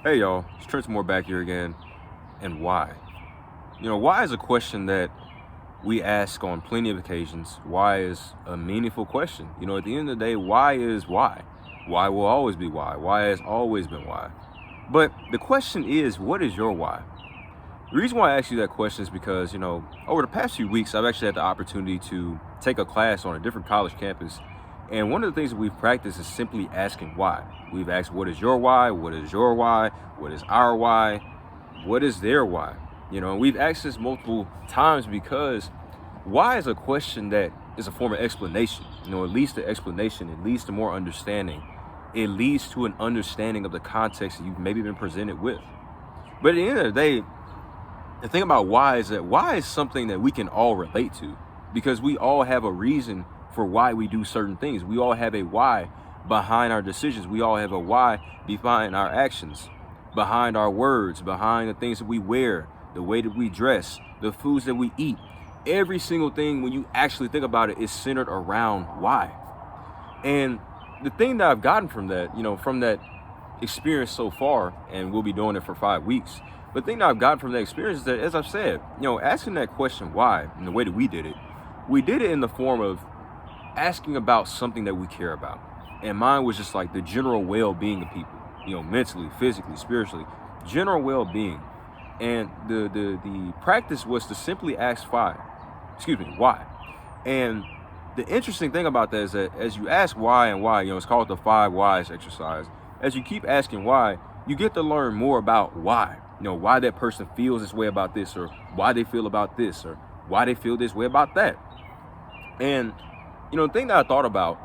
Hey y'all, it's Trenton Moore back here again. And why? Why is a question that we ask on plenty of occasions. Why is a meaningful question. At the end of the day, why is why. Why will always be why. Why has always been why. But the question is, what is your why? The reason why I ask you that question is because, over the past few weeks, I've actually had the opportunity to take a class on a different college campus. And one of the things that we've practiced is simply asking why. We've asked, what is your why? What is your why? What is our why? What is their why? And we've asked this multiple times because why is a question that is a form of explanation. It leads to explanation. It leads to more understanding. It leads to an understanding of the context that you've maybe been presented with. But at the end of the day, the thing about why is that why is something that we can all relate to, because we all have a reason for why we do certain things. We all have a why behind our decisions. We all have a why behind our actions, behind our words, behind the things that we wear, the way that we dress, the foods that we eat. Every single thing, when you actually think about it, is centered around why. And the thing that I've gotten from that, from that experience so far, and we'll be doing it for 5 weeks, but the thing that I've gotten from that experience is that, as I've said, asking that question why, and the way that we did it in the form of asking about something that we care about. And mine was just like the general well-being of people, mentally, physically, spiritually, general well-being. And the practice was to simply ask why. And the interesting thing about that is that as you ask why and why, it's called the 5 whys exercise. As you keep asking why, you get to learn more about why. Why that person feels this way about this, or why they feel about this, or why they feel this way about that. And, the thing that I thought about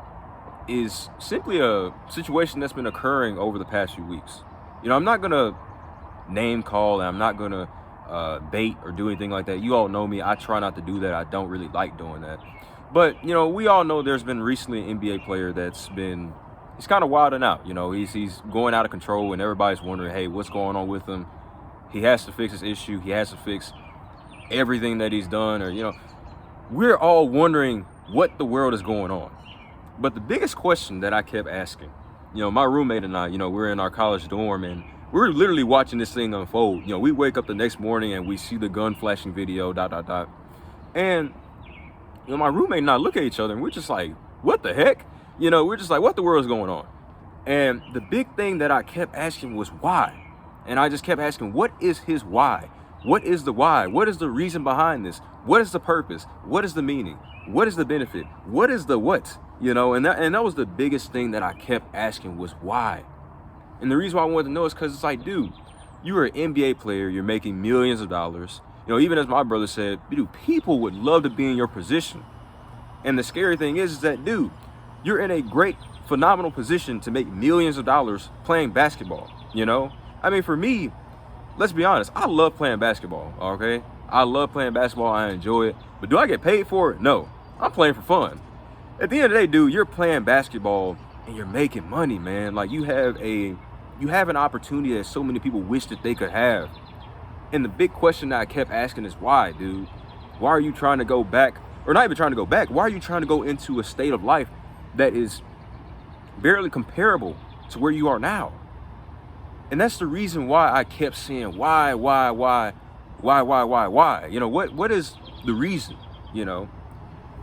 is simply a situation that's been occurring over the past few weeks. I'm not going to name call, and I'm not going to bait or do anything like that. You all know me. I try not to do that. I don't really like doing that. But, we all know there's been recently an NBA player he's kind of wilding out. He's going out of control, and everybody's wondering, hey, what's going on with him? He has to fix his issue. He has to fix everything that he's done. Or, we're all wondering what the world is going on. But the biggest question that I kept asking, my roommate and I, we're in our college dorm, and we're literally watching this thing unfold. We wake up the next morning and we see the gun flashing video, ... And, my roommate and I look at each other and we're just like, what the heck? We're just like, what the world is going on? And the big thing that I kept asking was why. And I just kept asking, what is his why? What is the why? What is the reason behind this? What is the purpose? What is the meaning? What is the benefit? What is the what? And that was the biggest thing that I kept asking was why. And the reason why I wanted to know is because it's like, dude, you're an NBA player. You're making millions of dollars. Even as my brother said, dude, people would love to be in your position. And the scary thing is that, dude, you're in a great, phenomenal position to make millions of dollars playing basketball. For me, let's be honest, I love playing basketball, okay? I love playing basketball. I enjoy it. But do I get paid for it? No. I'm playing for fun. At the end of the day, dude, you're playing basketball and you're making money, man. Like, you have an opportunity that so many people wish that they could have. And the big question that I kept asking is why, dude? Why are you trying to go back? Or not even trying to go back. Why are you trying to go into a state of life that is barely comparable to where you are now? And that's the reason why I kept saying why? What is the reason,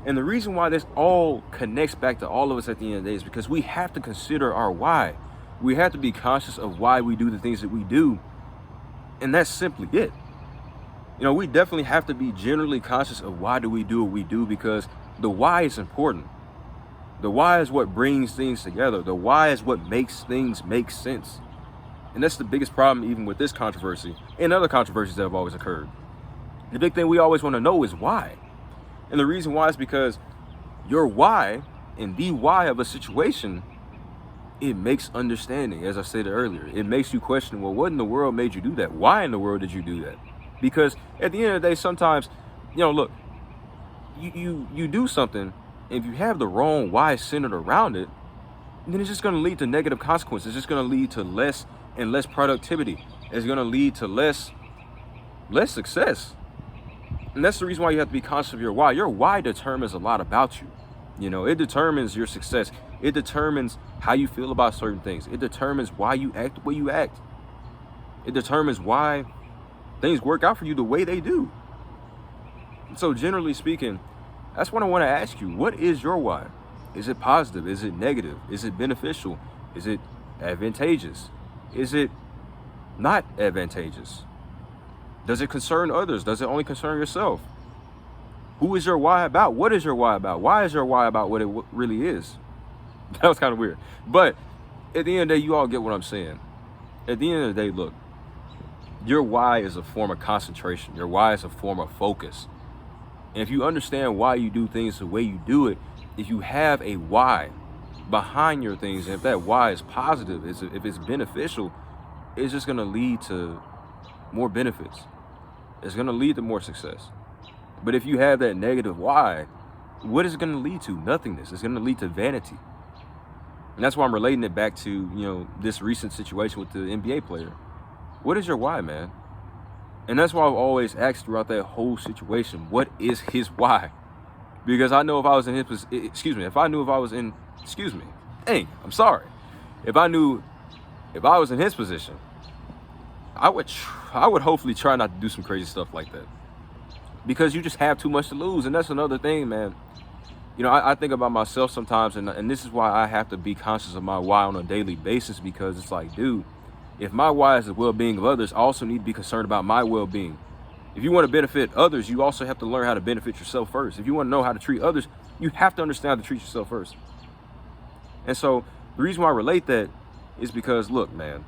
And the reason why this all connects back to all of us at the end of the day is because we have to consider our why. We have to be conscious of why we do the things that we do. And that's simply it. We definitely have to be generally conscious of why do we do what we do, because the why is important. The why is what brings things together. The why is what makes things make sense. And that's the biggest problem even with this controversy and other controversies that have always occurred. The big thing we always want to know is why. And the reason why is because your why and the why of a situation, it makes understanding. As I said earlier, it makes you question, well, what in the world made you do that? Why in the world did you do that? Because at the end of the day, sometimes, look, you do something, and if you have the wrong why centered around it, then it's just going to lead to negative consequences. It's just going to lead to less and less productivity. It's going to lead to less success. And that's the reason why you have to be conscious of your why. Your why determines a lot about you. It determines your success. It determines how you feel about certain things. It determines why you act the way you act. It determines why things work out for you the way they do. So generally speaking, that's what I want to ask you. What is your why? Is it positive? Is it negative? Is it beneficial? Is it advantageous? Is it not advantageous? Does it concern others? Does it only concern yourself? Who is your why about? What is your why about? Why is your why about what it really is? That was kind of weird. But at the end of the day, you all get what I'm saying. At the end of the day, look, your why is a form of concentration. Your why is a form of focus. And if you understand why you do things the way you do it, if you have a why behind your things, and if that why is positive, if it's beneficial, it's just going to lead to more benefits. It's going to lead to more success. But if you have that negative why, what is it going to lead to? Nothingness. It's going to lead to vanity. And that's why I'm relating it back to, this recent situation with the NBA player. What is your why, man? And that's why I've always asked throughout that whole situation, what is his why? Because I know if I was in his position, if I was in his position, I would hopefully try not to do some crazy stuff like that. Because you just have too much to lose. And that's another thing, man. I think about myself sometimes, and this is why I have to be conscious of my why on a daily basis, because it's like, dude, if my why is the well-being of others, I also need to be concerned about my well-being. If you want to benefit others, you also have to learn how to benefit yourself first. If you want to know how to treat others, you have to understand how to treat yourself first. And so the reason why I relate that is because, look, man,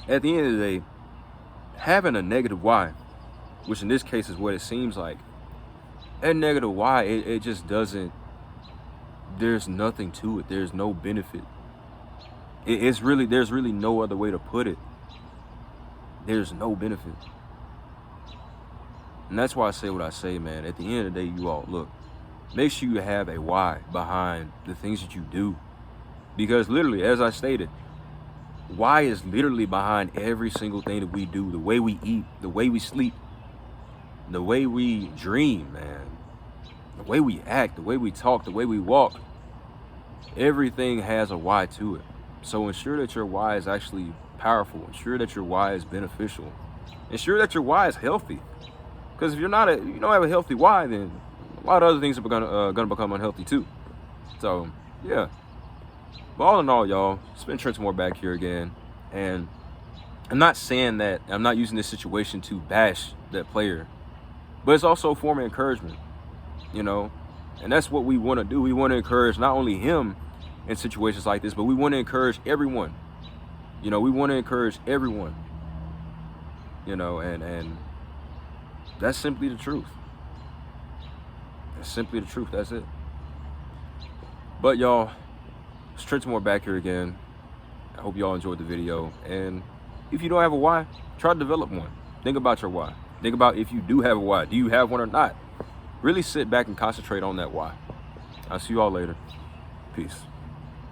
at the end of the day, having a negative why, which in this case is what it seems like, that negative why, it just doesn't, there's nothing to it. There's no benefit. There's really no other way to put it. There's no benefit. And that's why I say what I say, man. At the end of the day, you all, look, make sure you have a why behind the things that you do. Because literally, as I stated, why is literally behind every single thing that we do. The way we eat, the way we sleep, the way we dream, man. The way we act, the way we talk, the way we walk. Everything has a why to it. So ensure that your why is actually powerful. Ensure that your why is beneficial. Ensure that your why is healthy. Because if you don't have a healthy why, then a lot of other things are gonna become unhealthy too. So yeah. But all in all, y'all, it's been Trenton Moore back here again. And I'm not saying that I'm not using this situation to bash that player, but it's also a form of encouragement, and that's what we want to do. We want to encourage not only him in situations like this, but we want to encourage everyone. We want to encourage everyone, and that's simply the truth. That's simply the truth. That's it. But y'all, it's Trenton Moore back here again. I hope y'all enjoyed the video. And if you don't have a why, try to develop one. Think about your why. Think about if you do have a why. Do you have one or not? Really sit back and concentrate on that why. I'll see you all later. Peace.